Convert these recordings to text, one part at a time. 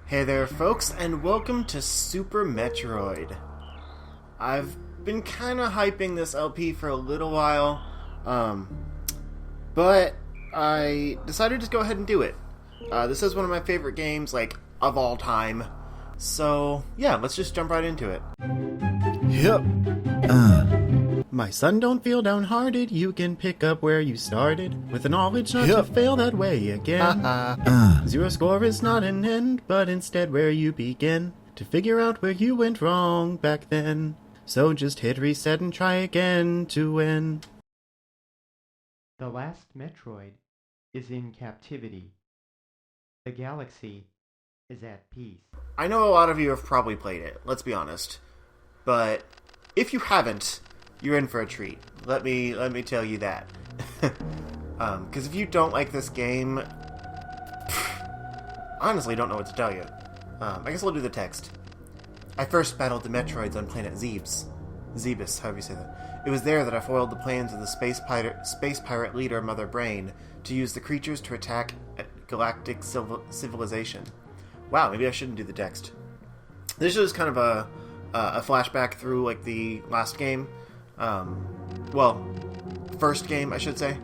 Hey there folks, and welcome to Super Metroid. I've been kinda hyping this LP for a little while, but I decided to just go ahead and do it. This is one of my favorite games, of all time. So, yeah, let's just jump right into it. Yep. My son, don't feel downhearted, you can pick up where you started, with the knowledge not to fail that way again. Zero score is not an end, but instead where you begin, to figure out where you went wrong back then. So just hit reset and try again to win. The last Metroid is in captivity. The galaxy is at peace. I know a lot of you have probably played it, let's be honest. But if you haven't, you're in for a treat. Let me tell you that. Because if you don't like this game, honestly don't know what to tell you. I guess I'll do the text. I first battled the Metroids on planet Zebus, however you say that. It was there that I foiled the plans of the space pirate leader Mother Brain to use the creatures to attack galactic civilization. Wow, maybe I shouldn't do the text. This is kind of a flashback through the last game. First game, I should say.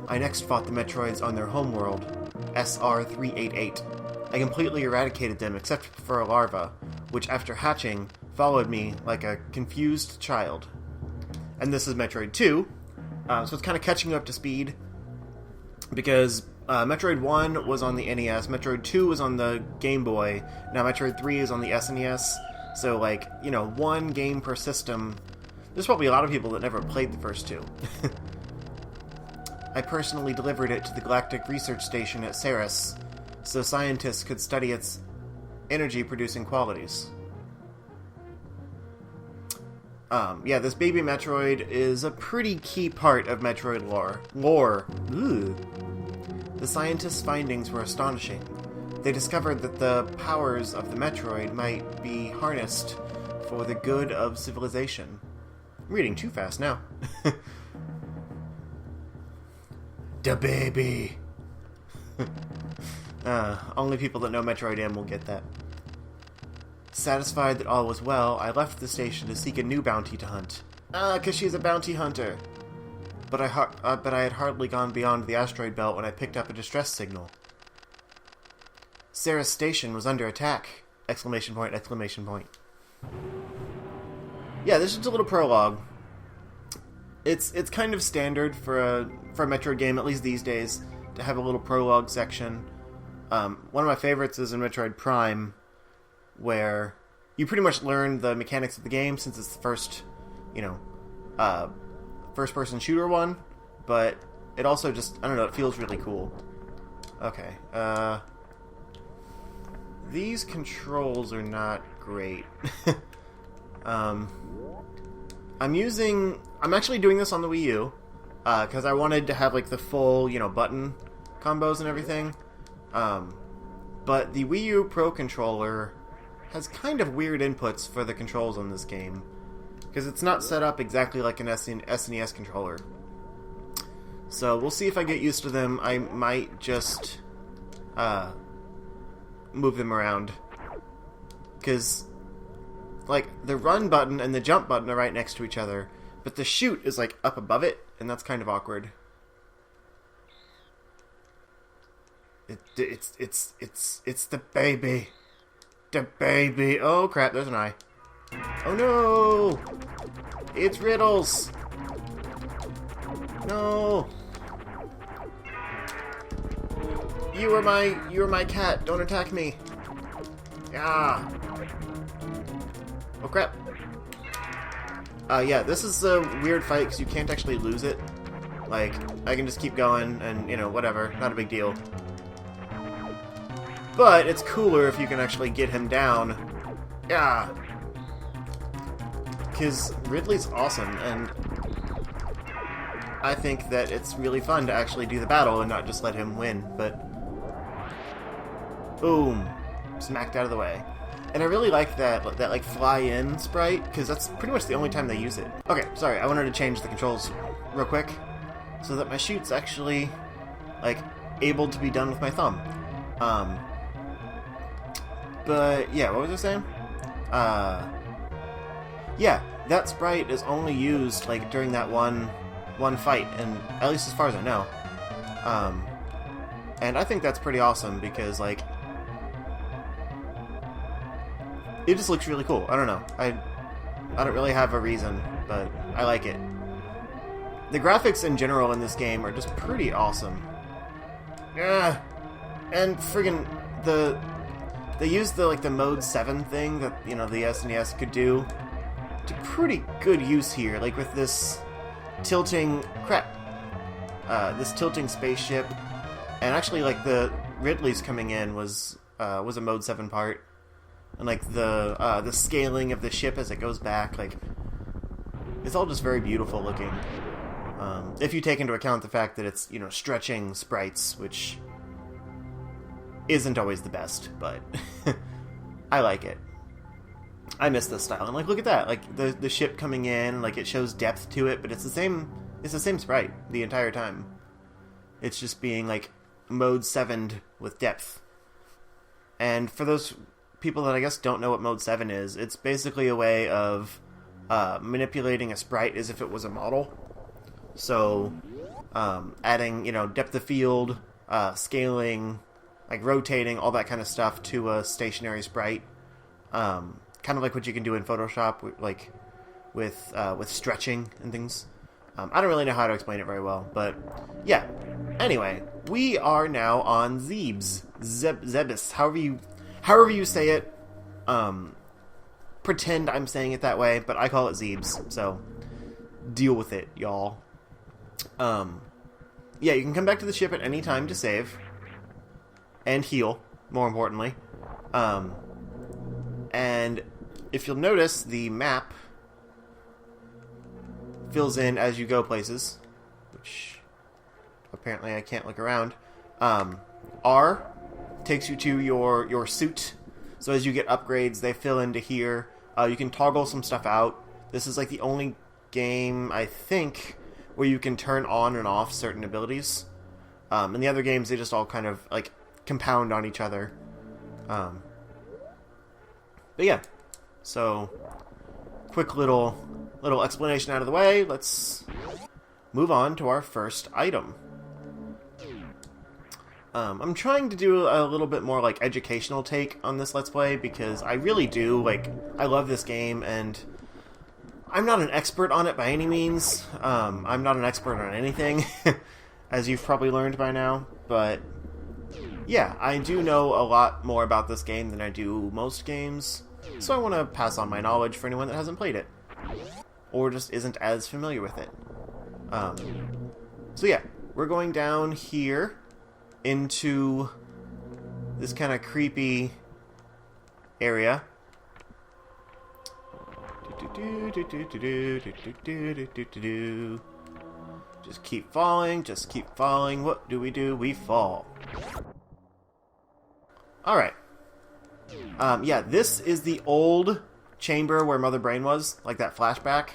I next fought the Metroids on their homeworld, SR-388. I completely eradicated them except for a larva, which after hatching, followed me like a confused child. And this is Metroid 2, so it's kind of catching up to speed, because Metroid 1 was on the NES, Metroid 2 was on the Game Boy, now Metroid 3 is on the SNES, so one game per system. There's probably a lot of people that never played the first two. I personally delivered it to the Galactic Research Station at Ceres, so scientists could study its energy-producing qualities. This baby Metroid is a pretty key part of Metroid lore. Ooh. The scientists' findings were astonishing. They discovered that the powers of the Metroid might be harnessed for the good of civilization. I'm reading too fast now. Da baby! Only people that know Metroid M will get that. Satisfied that all was well, I left the station to seek a new bounty to hunt. 'Cause she's a bounty hunter! But I had hardly gone beyond the asteroid belt when I picked up a distress signal. Ceres Station was under attack! Exclamation point, exclamation point. Yeah, this is just a little prologue. It's kind of standard for a Metroid game, at least these days, to have a little prologue section. One of my favorites is in Metroid Prime, where you pretty much learn the mechanics of the game, since it's the first, first-person shooter one, but it also just, I don't know, it feels really cool. Okay, these controls are not great. I'm actually doing this on the Wii U, because I wanted to have, the full, button combos and everything. But the Wii U Pro Controller has kind of weird inputs for the controls on this game, because it's not set up exactly like an SNES controller. So we'll see if I get used to them. I might just move them around, because the run button and the jump button are right next to each other, but the shoot is up above it, and that's kind of awkward. It's the baby. The baby. Oh crap, there's an eye. Oh no! It's Riddles! No! You are my cat, don't attack me! Ah! Oh crap. This is a weird fight because you can't actually lose it. I can just keep going and, whatever, not a big deal. But it's cooler if you can actually get him down. Yeah. Because Ridley's awesome, and I think that it's really fun to actually do the battle and not just let him win, but boom. Smacked out of the way. And I really like that fly-in sprite, because that's pretty much the only time they use it. Okay, sorry, I wanted to change the controls real quick, so that my shoot's actually, able to be done with my thumb. But yeah, what was I saying? Yeah, that sprite is only used like during that one fight, and at least as far as I know. And I think that's pretty awesome because like it just looks really cool. I don't know. I don't really have a reason, but I like it. The graphics in general in this game are just pretty awesome. Yeah, and friggin' they used the mode 7 thing that the SNES could do to pretty good use here, like with this tilting this tilting spaceship, and actually like the Ridley's coming in was a mode 7 part, and like the scaling of the ship as it goes back, like it's all just very beautiful looking. If you take into account the fact that it's stretching sprites, which isn't always the best, but I like it. I miss this style. And like, look at that! Like the ship coming in, like it shows depth to it, but it's the same. It's the same sprite the entire time. It's just being like mode 7'd with depth. And for those people that I guess don't know what mode 7 is, it's basically a way of manipulating a sprite as if it was a model. So, adding, depth of field, scaling, like rotating, all that kind of stuff to a stationary sprite. Kind of like what you can do in Photoshop, like with stretching and things. I don't really know how to explain it very well, but yeah. Anyway, we are now on Zebes. Zebes, however you say it. Pretend I'm saying it that way, but I call it Zebes, so deal with it, y'all. Yeah, you can come back to the ship at any time to save. And heal, more importantly. And if you'll notice, the map fills in as you go places, which apparently I can't look around. R takes you to your suit, so as you get upgrades, they fill into here. You can toggle some stuff out. This is like the only game, I think, where you can turn on and off certain abilities. In the other games, they just all kind of like compound on each other. But yeah, so quick little explanation out of the way. Let's move on to our first item. I'm trying to do a little bit more like educational take on this Let's Play because I really do, like, I love this game, and I'm not an expert on it by any means. I'm not an expert on anything, as you've probably learned by now, but yeah, I do know a lot more about this game than I do most games, so I want to pass on my knowledge for anyone that hasn't played it, or just isn't as familiar with it. So yeah, we're going down here into this kind of creepy area. Just keep falling, just keep falling. What do? We fall. Alright. Yeah, this is the old chamber where Mother Brain was, like that flashback.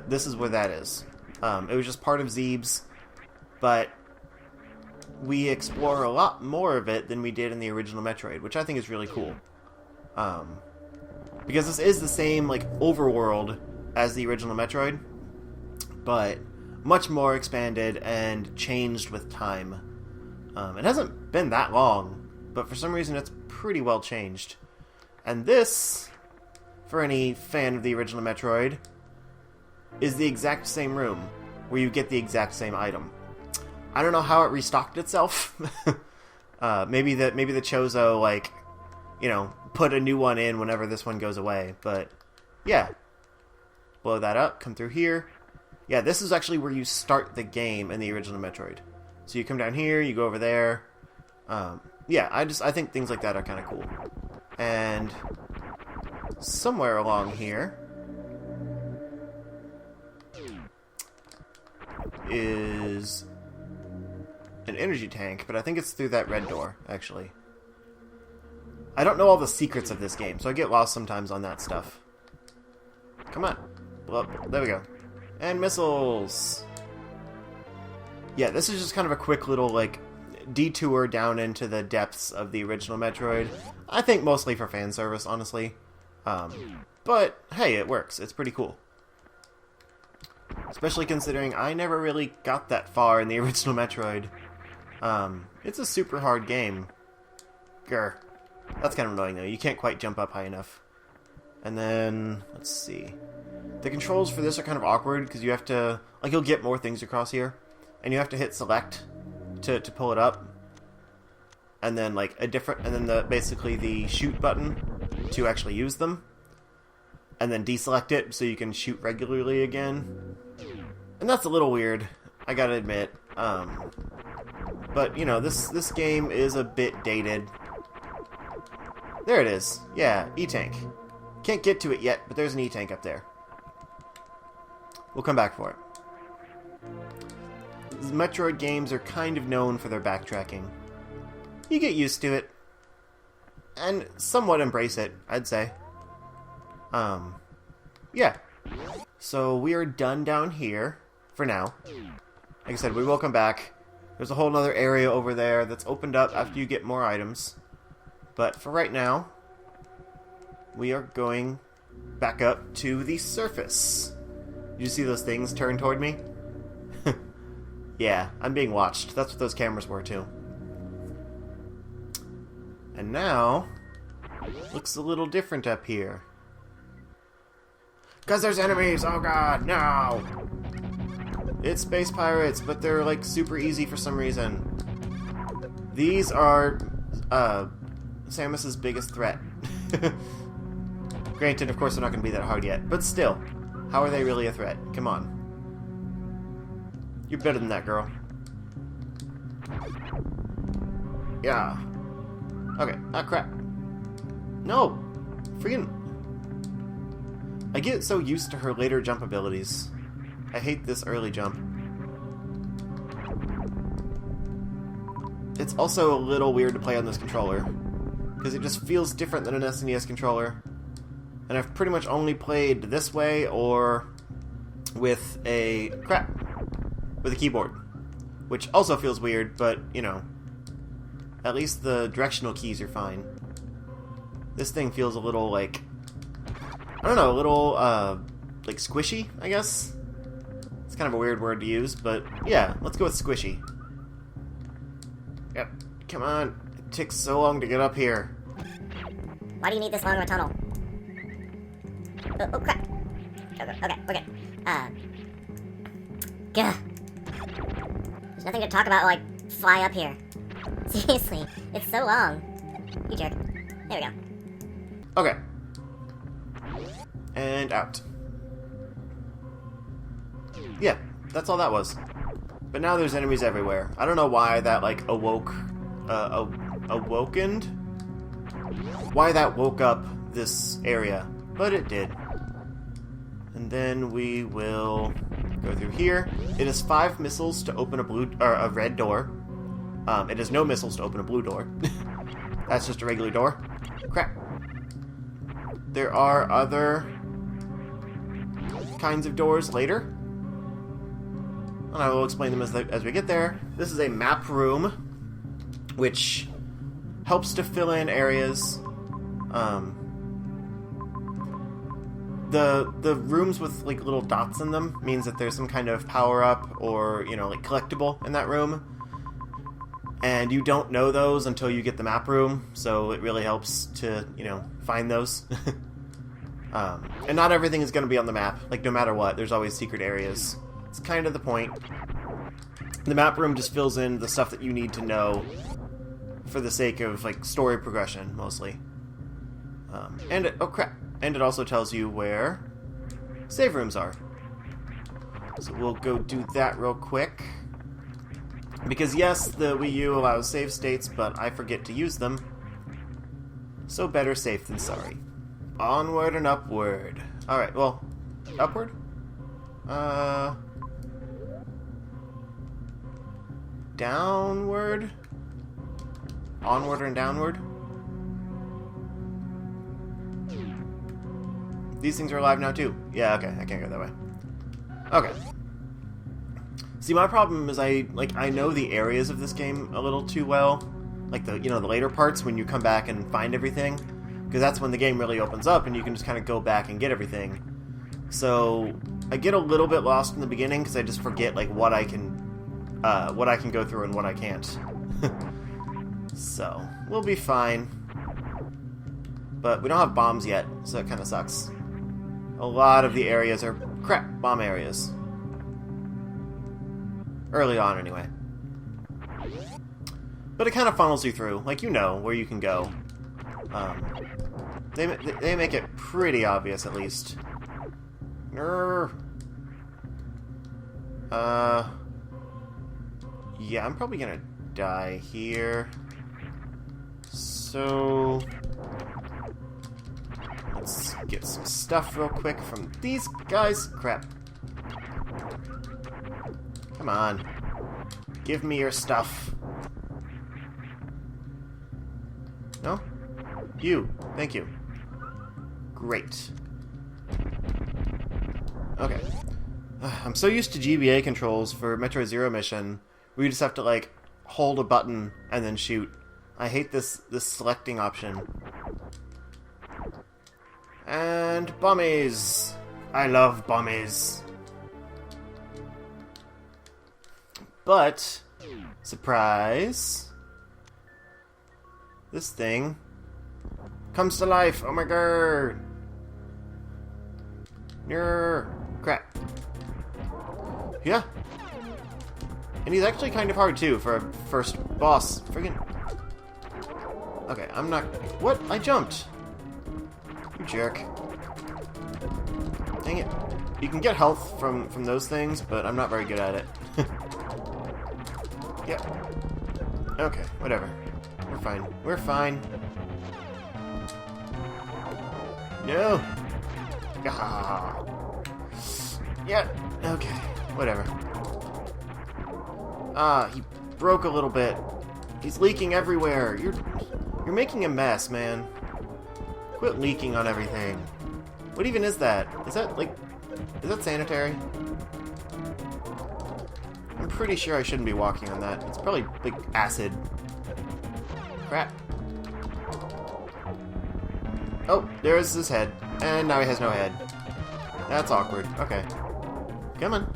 This is where that is. It was just part of Zebes, but we explore a lot more of it than we did in the original Metroid, which I think is really cool. Because this is the same, like, overworld as the original Metroid, but much more expanded and changed with time. It hasn't been that long, but for some reason it's pretty well changed. And this, for any fan of the original Metroid, is the exact same room where you get the exact same item. I don't know how it restocked itself. Maybe the Chozo, like, put a new one in whenever this one goes away. But yeah, blow that up, come through here. Yeah, this is actually where you start the game in the original Metroid. So you come down here, you go over there. Yeah, I think things like that are kind of cool. And somewhere along here is an energy tank, but I think it's through that red door, actually. I don't know all the secrets of this game, so I get lost sometimes on that stuff. Come on. Well, there we go. And missiles! Yeah, this is just kind of a quick little, like, detour down into the depths of the original Metroid. I think mostly for fan service, honestly. But, hey, it works. It's pretty cool. Especially considering I never really got that far in the original Metroid. It's a super hard game. Grr. That's kind of annoying, though. You can't quite jump up high enough. And then, let's see. The controls for this are kind of awkward, because you have to... Like, you'll get more things across here, and you have to hit select to pull it up. And then, like, and then basically the shoot button to actually use them. And then deselect it so you can shoot regularly again. And that's a little weird, I gotta admit. But, you know, this game is a bit dated. There it is. Yeah, E-Tank. Can't get to it yet, but there's an E-Tank up there. We'll come back for it. These Metroid games are kind of known for their backtracking. You get used to it. And somewhat embrace it, I'd say. Yeah. So we are done down here for now. Like I said, we will come back. There's a whole other area over there that's opened up after you get more items. But for right now, we are going back up to the surface. Did you see those things turn toward me? Yeah, I'm being watched. That's what those cameras were too. And now, looks a little different up here. Because there's enemies! Oh god, no! It's space pirates, but they're like super easy for some reason. These are Samus's biggest threat. Granted, of course, they're not going to be that hard yet, but still, how are they really a threat? Come on. You're better than that, girl. Yeah. Okay. Ah, crap. No! Freaking... I get so used to her later jump abilities. I hate this early jump. It's also a little weird to play on this controller, because it just feels different than an SNES controller. And I've pretty much only played this way or with a... with a keyboard. Which also feels weird, but, you know, at least the directional keys are fine. This thing feels a little, like... I don't know, a little, like squishy, I guess? It's kind of a weird word to use, but yeah, let's go with squishy. Yep, come on. It takes so long to get up here. Why do you need this long of a tunnel? Oh crap. Okay. Gah. There's nothing to talk about while I fly up here. Seriously, it's so long. You jerk. There we go. Okay. And out. Yeah, that's all that was. But now there's enemies everywhere. I don't know why that, like, awokened? Why that woke up this area, but it did. And then we will go through here. It is 5 missiles to open a red door. It is no missiles to open a blue door. That's just a regular door. Crap. There are other kinds of doors later, and I will explain them as we get there. This is a map room, which helps to fill in areas. The rooms with like little dots in them means that there's some kind of power up or, you know, like collectible in that room, and you don't know those until you get the map room, so it really helps to, you know, find those. And not everything is going to be on the map. Like, no matter what, there's always secret areas. It's kind of the point. The map room just fills in the stuff that you need to know for the sake of, like, story progression, mostly. Oh crap. And it also tells you where save rooms are. So we'll go do that real quick. Because yes, the Wii U allows save states, but I forget to use them. So better safe than sorry. Onward and upward. Alright, well, upward? Downward? Onward and downward? These things are alive now too. Yeah, okay, I can't go that way. Okay. See, my problem is I know the areas of this game a little too well. Like the later parts when you come back and find everything. Because that's when the game really opens up and you can just kind of go back and get everything. So I get a little bit lost in the beginning because I just forget like what I can go through and what I can't. So we'll be fine. But we don't have bombs yet, so it kind of sucks. A lot of the areas are bomb areas. Early on, anyway. But it kind of funnels you through, like you know where you can go. They make it pretty obvious, at least. Yeah, I'm probably gonna die here. So let's get some stuff real quick from these guys. Crap. Come on. Give me your stuff. No? You. Thank you. Great. Okay. I'm so used to GBA controls for Metroid Zero Mission, where you just have to, like, hold a button and then shoot. I hate this selecting option. And bombies! I love bombies. But, surprise, this thing comes to life. Oh my god. Crap. Yeah. And he's actually kind of hard too for a first boss. Friggin'. Okay, I'm not. What? I jumped. You jerk. Dang it. You can get health from those things, but I'm not very good at it. Yep. Okay, whatever. We're fine. We're fine. No! Ah. Yeah, okay. Whatever. He broke a little bit. He's leaking everywhere. You're making a mess, man. Quit leaking on everything. What even is that? Is that sanitary? I'm pretty sure I shouldn't be walking on that. It's probably, like, acid. Crap. Oh, there's his head. And now he has no head. That's awkward. Okay. Come on.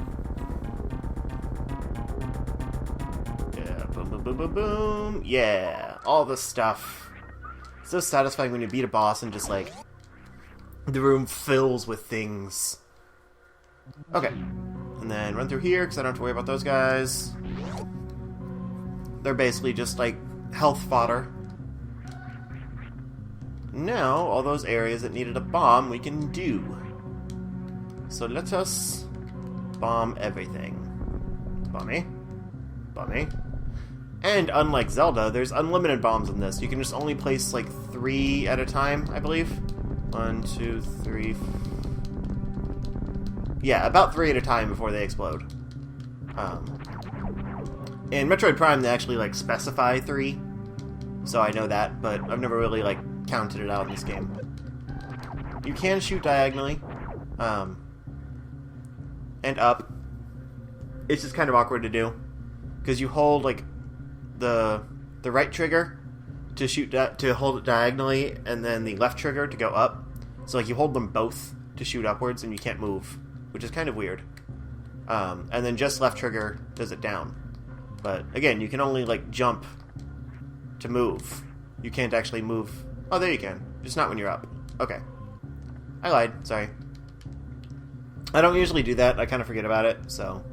Yeah, boom, boom, boom, boom, boom. Yeah, all the stuff. It's so satisfying when you beat a boss and just, like, the room fills with things. Okay. And then run through here, because I don't have to worry about those guys. They're basically just, like, health fodder. Now, all those areas that needed a bomb, we can do. So let us bomb everything. Bomby. Bomby. And unlike Zelda, there's unlimited bombs in this. You can just only place, like, 3 at a time, I believe. 1, 2, 3... Yeah, about 3 at a time before they explode. In Metroid Prime, they actually, like, specify 3. So I know that, but I've never really, like, counted it out in this game. You can shoot diagonally. And up. It's just kind of awkward to do. Because you hold, like, the right trigger to shoot to hold it diagonally, and then the left trigger to go up. So, like, you hold them both to shoot upwards, and you can't move. Which is kind of weird. And then just left trigger does it down. But, again, you can only, like, jump to move. You can't actually move. Oh, there you can. Just not when you're up. Okay. I lied. Sorry. I don't usually do that. I kind of forget about it, so...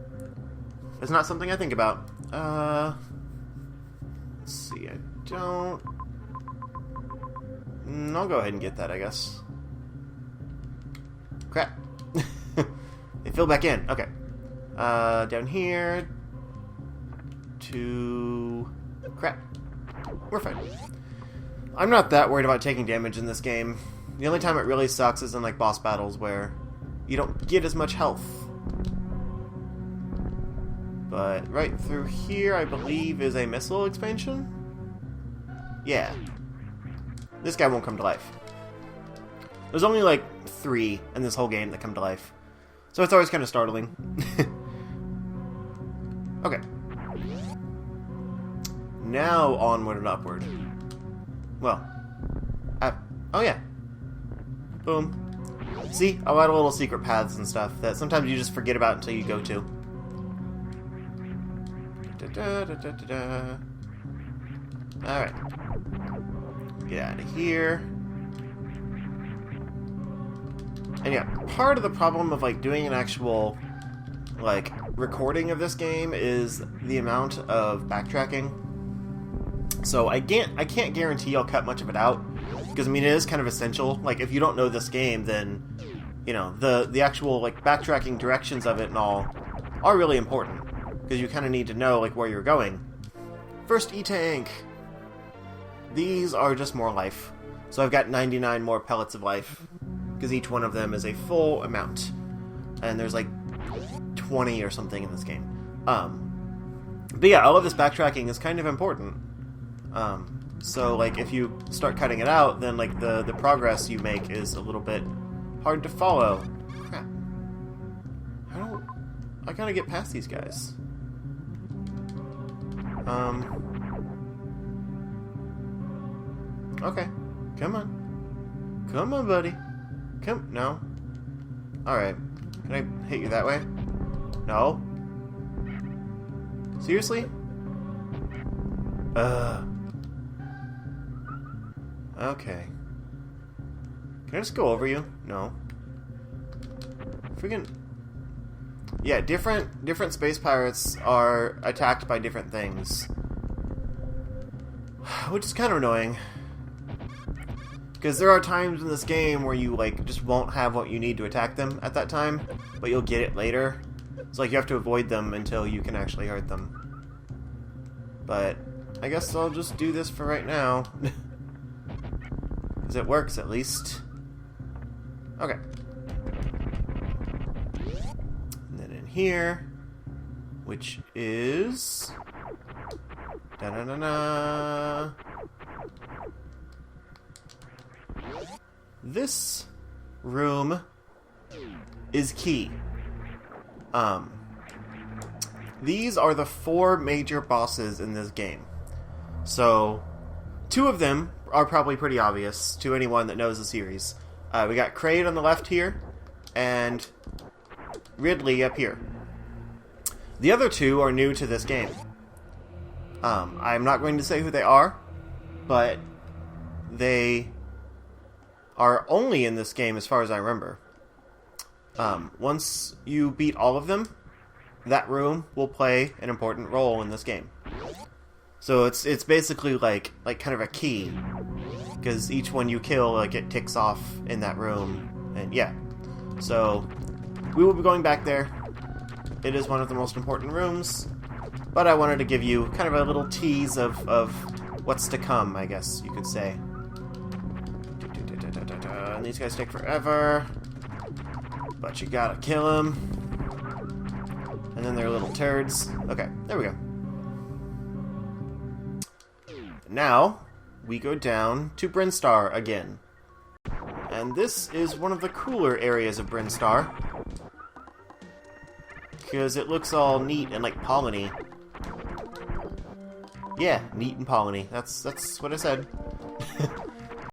It's not something I think about. Let's see. I don't... I'll go ahead and get that, I guess. Crap. They fill back in. Okay. Down here... to... Crap. We're fine. I'm not that worried about taking damage in this game. The only time it really sucks is in, like, boss battles where you don't get as much health. But right through here, I believe, is a missile expansion? Yeah. This guy won't come to life. There's only, like, 3 in this whole game that come to life. So it's always kind of startling. Okay. Now onward and upward. Well. Oh yeah. Boom. See? A lot of little secret paths and stuff that sometimes you just forget about until you go to. Alright. Get out of here. And yeah, part of the problem of like doing an actual like recording of this game is the amount of backtracking. So I can't guarantee I'll cut much of it out, because I mean it is kind of essential. Like if you don't know this game, then you know the actual like backtracking directions of it and all are really important, because you kind of need to know like where you're going. First E-Tank. These are just more life. So I've got 99 more pellets of life, because each one of them is a full amount. And there's like 20 or something in this game. But yeah, all of this backtracking is kind of important. So like if you start cutting it out, then like the progress you make is a little bit hard to follow. Crap. I gotta get past these guys. Okay. Come on. Come on, buddy. No. Alright. Can I hit you that way? No. Seriously? Okay. Can I just go over you? No. Freaking... Yeah, different space pirates are attacked by different things. Which is kind of annoying. Because there are times in this game where you, like, just won't have what you need to attack them at that time, but you'll get it later. It's like you have to avoid them until you can actually hurt them. But I guess I'll just do this for right now. Because it works, at least. Okay. And then in here, which is... Da-da-da-da. This room is key. These are the 4 major bosses in this game. So, 2 of them are probably pretty obvious to anyone that knows the series. We got Kraid on the left here, and Ridley up here. The other 2 are new to this game. I'm not going to say who they are, but they are only in this game as far as I remember. Once you beat all of them, that room will play an important role in this game. So it's basically like kind of a key, because each one you kill, like, it ticks off in that room, and yeah. So we will be going back there. It is one of the most important rooms, but I wanted to give you kind of a little tease of what's to come, I guess you could say. And these guys take forever, but you gotta kill them. And then they're little turds. Okay, there we go. Now, we go down to Brinstar again. And this is one of the cooler areas of Brinstar, because it looks all neat and like polleny. Yeah, neat and polleny. That's what I said.